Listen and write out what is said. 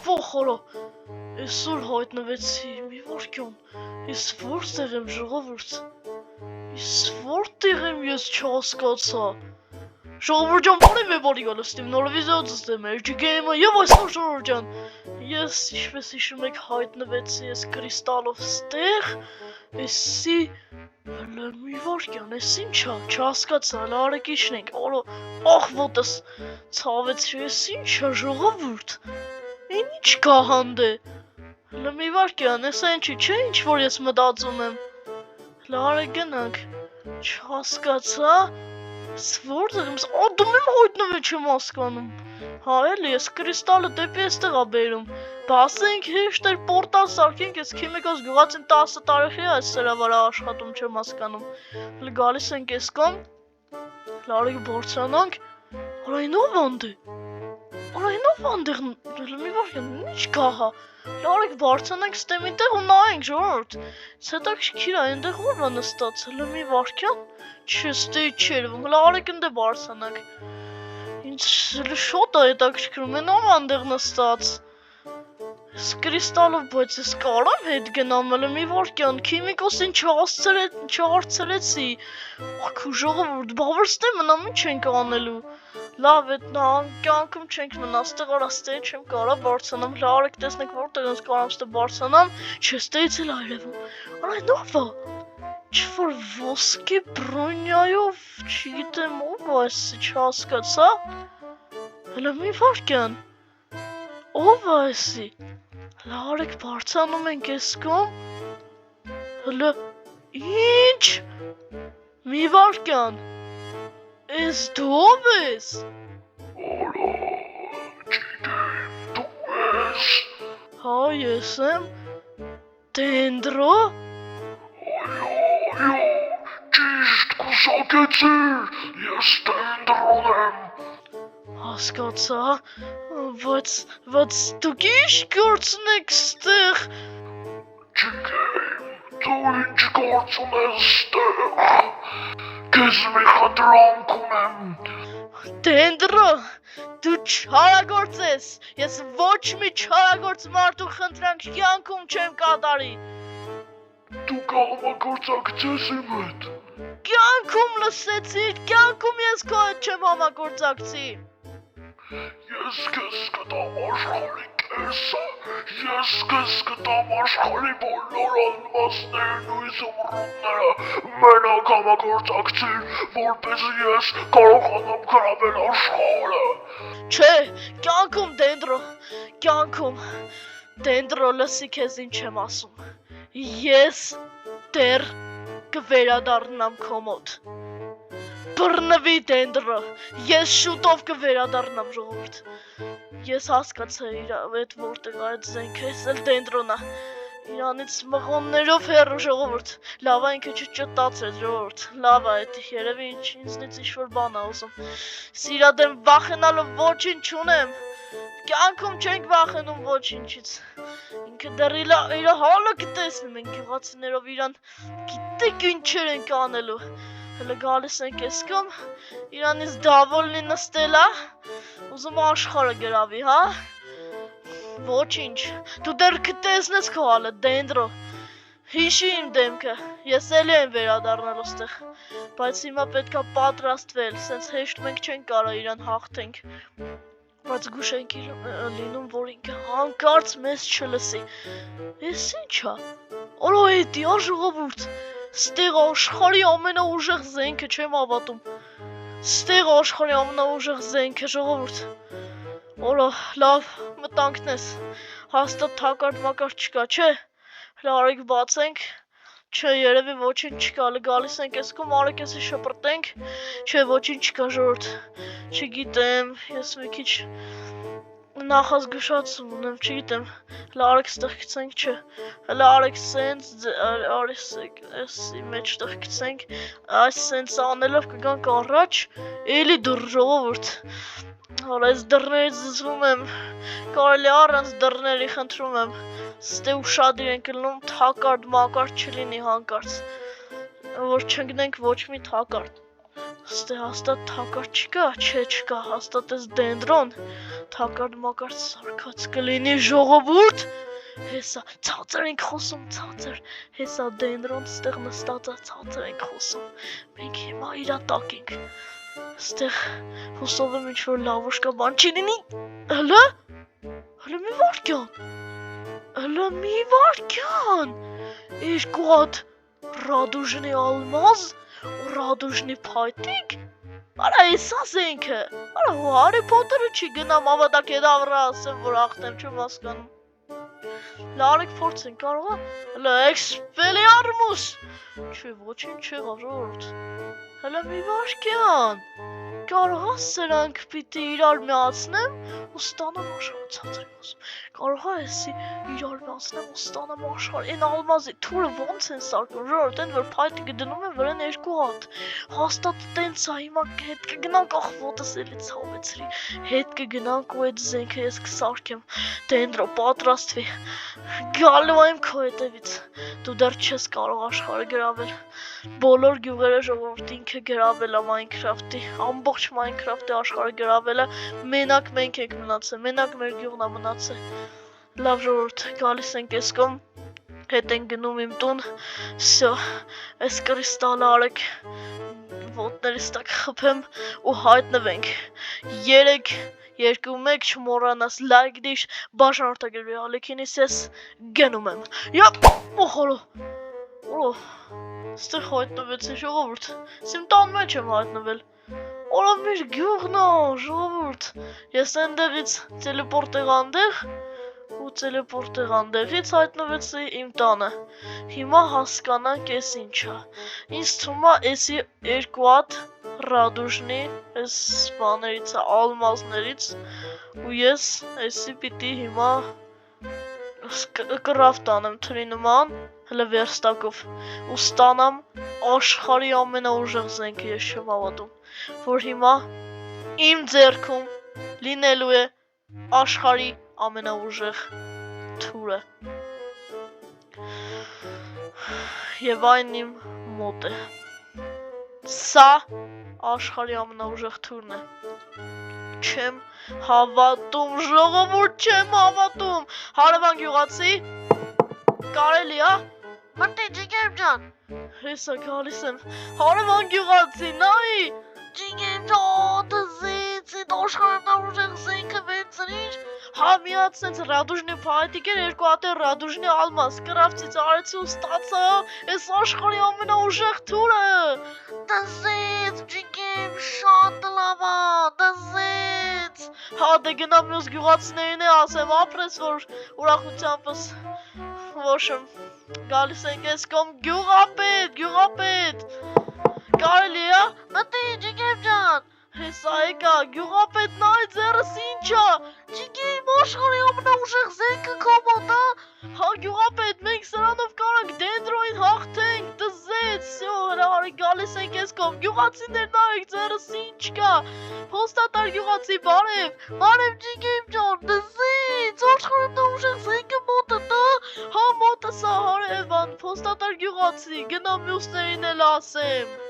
Ոխորո, այսօր հայտնվեցի մի վարքյան, ես որտեղ եմ ժողովուրդ, ես չհասկացա, ժողովուրդ ջան բարև է բարի գալստիվ, նոր վիդեո ձստեմ էրջիգեյմը և այսօր ժողովուրդ ջան, ես ինչպես հիշում եք հայտնվեցի ես կրիստալով ստեղ, էսի, հլը մի վարքյան, ես ինչա, չհասկացա, հլը արեք իջնենք, ախ ոտս, ցավեցրի, ես ինչա ժողովուրդ, Այն ինչ կա հանդե, հլը մի վարքյան, ես այնչի չէ ինչ որ ես մտածում եմ, հլը արեք գնանք, չհասկացա, ես որտեղ եմ, դու եմ հայտնվել չեմ հասկանում, հա էլի ես կրիստալը դեպի էստեղ ա բերում, բասենք հեշտ էր պորտալ սարքենք, ես քիմիկոս գյուղացին 10 տարեխի է այս սրա վրա աշխատում չեմ հասկանում, հլը գալիս ենք ես կան, հլը արեք բարձրանանք, արայնով անդե, Արայնով անդեղ մի վարքյան, ինչ կա հա, լարեք բարձանանք ստեմ ինտեղ ու նայենք ժողորդ, հետաքրքիր է այնտեղ ով է նստած, հլը մի վարքյան, չէ ստեի չերվում, հլը արեք ընդե բարձանանք, ինձ հլը շոտ է հետաքրքրում, են ով անդեղ նստած, ես կրիստալով բայց ես կարամ հետ գնամ, հլը մի վարքյան, քիմիկոսին չհարցրեցի, ակու ժողովուրդ, բավրստե մնամ ինչ ենք անելու, Լավ էդ կյանքում չենք մնա, ստեղ արա ստեղ չեմ կարա բարձանամ, հլա արեք տեսնեք որտեղ ես կարամ ստեղ բարձանամ, չէ ստեղից էլ այրևում, արայնով է, ինչ-որ ոսկե բրոնյայով, չգիտեմ ով այս չհասկացա, հլը մի վարքյան, ով այսի, հլա արեք բարձանում ենք ես կոմ, հլը ինչ, մի վարքյան, Ես դու ով ես? Արա, չգիտեմ, դու ես? Հա, ես եմ, Դենդրո? Այո, ճիշտ կուսակեցիր, ես Դենդրոն եմ։ Հասկացա, բայց դուք ինչ գործն եք ստեղ? Չգիտեմ, դու ինչ գործ ունես ստեղ։ Քեզ մի խնդրանք ունեմ։ Դենդրո, դու չարագործ ես, ես ոչ մի չարագործ մարդու խնդրանք կյանքում չեմ կատարի։ Դու կհամագործակցես իմ հետ։ Կյանքում լսեցիր, կյանքում ես քո հետ չեմ համագործակցի։ Ես քեզ կտամ աշխարհի կեսը, ես քեզ կտամ աշխարհի բոլոր ալմասներն ու իզումրուդները, մենակ համագործակցիր, որպեսզի ես կարողանամ գրավել աշխարհը։ Չէ, կյանքում Դենդրո, կյանքում, Դենդրո լսի քեզ ինչ եմ ասում, ես դեռ կվերադառնամ քո մոտ, բռնվի Դենդրո, ես շուտով կվերադառնամ ժողովուրդ, ես հասկացա իր այդ որտեղ այդ զենքը, ես էլ Դենդրոն է, իրանից մղոններով հեռու ժողովուրդ, լավ է ինքը չճտացրեց ժողովուրդ, լավ է էդ երևի ինձնից ինչ-որ բան է ուզում, իրա դեմ վախենալով ոչինչ չունեմ, կյանքում չենք վախենում ոչինչից, ինքը դեռ իր հալը կտեսնում են գյուղացիներով իրան, գիտեք ինչեր ենք անելու, հլը գալիս ենք ես կոմ, իրանից դավոլնի նստել է, ուզում աշխարհը գրավի, հա? Ոչինչ, դու դեռ կտեսնես քո հալը, Դենդրո, հիշի իմ դեմքը, ես էլի եմ վերադառնալու ստեղ, բայց հիմա պետքա պատրաստվել, սենց հեշտ մենք չենք կարա իրան հաղթենք, բայց գուշ ենք լինում, որ ինքը հանկարծ մեզ չլսի, ես ինչա, օրո էդի ժողովուրդ, ստեղ աշխարհի ամենաուժեղ զենքը չեմ հավատում, ստեղ աշխարհի ամենաուժեղ զենքը ժողովուրդ, օրո լավ մտանքնես, հաստատ թակարդ մակարդ չկա, չէ, հլա արեք բացենք, չէ երևի ոչինչ չկա, հլը գալիս ենք ես կոմ արեք եսի շպրտենք, չէ ոչինչ չկա ժողովուրդ, չգիտեմ, ես մի քիչ նախազգուշացում ունեմ, չգիտեմ, հլա արեք ստեղ գցենք, չէ, հլա արեք սենց, եսի մեջտեղ գցենք, այս սենց անելով կգանք առաջ, էլի դուր ժողովուրդ, հորա ես դռներից զզվում եմ, կարելի առանց դռների խնդրում եմ, ստե ուշադիր ենք լնում թակարդ մակարդ չլինի հանկարծ, որ չընկնենք ոչ մի թակարդ, ստե հաստատ թակարդ չկա, չէ չկա, հաստատ ես Դենդրոն, թակարդ-մակարդ սարքած կլինի ժողովուրդ։ Հեսա ցածր ենք խոսում, ցածր։ Հեսա դենդրոն ստեղ նստած է, ցածր ենք խոսում։ Մենք հիմա իրա տակ ենք։ Ստեղ հուսով եմ ինչ-որ լավոշկա բան չի լինի։ Հլը մի վարկյան։ Երկու հատ ռադուժնի ալմազ ու ռադուժնի փայտիկ։ Արա էսա զենքը։ Արա Հարի Փոթերը չի գնամ ավադակեդավրա ասեմ, որ ախտեմ չեմ հասկանում։ Լարեք փորձենք կարող է։ Հլը էքսպելիարմուս։ Չէ, ոչինչ չեղավ ժողովուրդ։ Հլը մի վարկյան։ Կարող է սրանք պիտի իրար միացնեմ ու ստանամ աշխարհը ցածր եմ ասում։ Կարող է էսի իրար միացնեմ ու ստանամ աշխարհը։ Այն ալմազի թուրը ոնց են սարքում ժողովուրդ, այն որ փայտիկը դնում են վրան երկու հատ։ Հաստատ տենց է հիմա հետ կգնանք ախոտս էլի ցավեցրի։ Հետ կգնանք ու այդ զենքը ես կսարքեմ։ Դենդրո պատրաստվի։ Գալու եմ քո հետևից։ Դու դեռ չես կարող աշխարհը գրավել։ Բոլոր գյուղերը ժողովուրդ ինքը գրավել է Minecraft-ի, ամբողջ Minecraft-ի աշխարհը գրավել է, մենակ մենք ենք մնացել, մենակ մեր գյուղն է մնացել։ Լավ ժողովուրդ, գալիս ենք այս կողմ, հետ ենք գնում իմ տուն, всё, այս կրիստալը արեք, ոտներիս տակ խփեմ ու հայտնվենք։ 3, 2, 1 չմոռանաս լայք դիշ, բաժանորդագրվի ալիքինիս ես գնում եմ։ Յապ, օհորո։ Ստեղ հայտնվեցի ժողովուրդ, իմ տան մեջ եմ հայտնվել։ Օրա մեր գյուղն է ժողովուրդ, ես այնտեղից տելեպորտ եղա այնտեղ ու տելեպորտ եղա այնտեղից հայտնվեցի իմ տանը։ Հիմա հասկանանք էս ինչա։ Ինձ թվում է էսի երկու հատ ռադուժնի էս բաներից է, ալմազներից ու ես էսի պիտի հիմա կրաֆտ անեմ թրի նման, հլը վերստակով ու ստանամ աշխարհի ամենաուժեղ զենքը, ես չեմ հավատում, որ հիմա իմ ձեռքում լինելու է աշխարհի ամենաուժեղ թուրը։ Եվ այն իմ մոտ է։ Սա աշխարհի ամենաուժեղ թուրն է։ Չեմ հավատում, ժողովուրդ, չեմ հավատում։ Հարևան գյուղացի, կարելի է։ Մտի ջիգեմ ջան։ Հեսա գալիս եմ։ Հարևան գյուղացի, նայի։ Ջիգեմ ջան, դզից աշխարհն ուժեղ զենքը վերցրիր։ Հա միացնեց ռադուժնի փայտիկ էր, երկու հատ ռադուժնի ալմազ կրավցից արեցի ու ստացա այս աշխարհի ամենաուժեղ թուրը։ Դզից ջիգեմ շատ լավ է, դզից։ Հա դե գնամ մյուս գյուղացիներին է ասեմ, ապրես որ ուրախությանպես ոչմ գալիս ենք այս կողմ գյուղապետ, կարելի է։ Մտի ջիգեմ ջան։ Հեսա եկա, գյուղապետ նայ ձեռս ինչա։ Ջիգեմ աշխարհի ամենաուժեղ զենքը քո մոտ է։ Հա գյուղապետ, մենք սրանով կարանք դենդրոին հաղթենք, դզեց, всё, հրահարի գալիս ենք այս կողմ, գյուղացիներ նայեք ձեռս ինչ կա։ Փոստատար գյուղացի, բարև ջիգեմ ջան, դզից աշխարհի ամենաուժեղ զենքը մոտը տա։ Հա մոտս է հարևան, փոստատար գյուղացի, գնամ մյուսներին էլ ասեմ։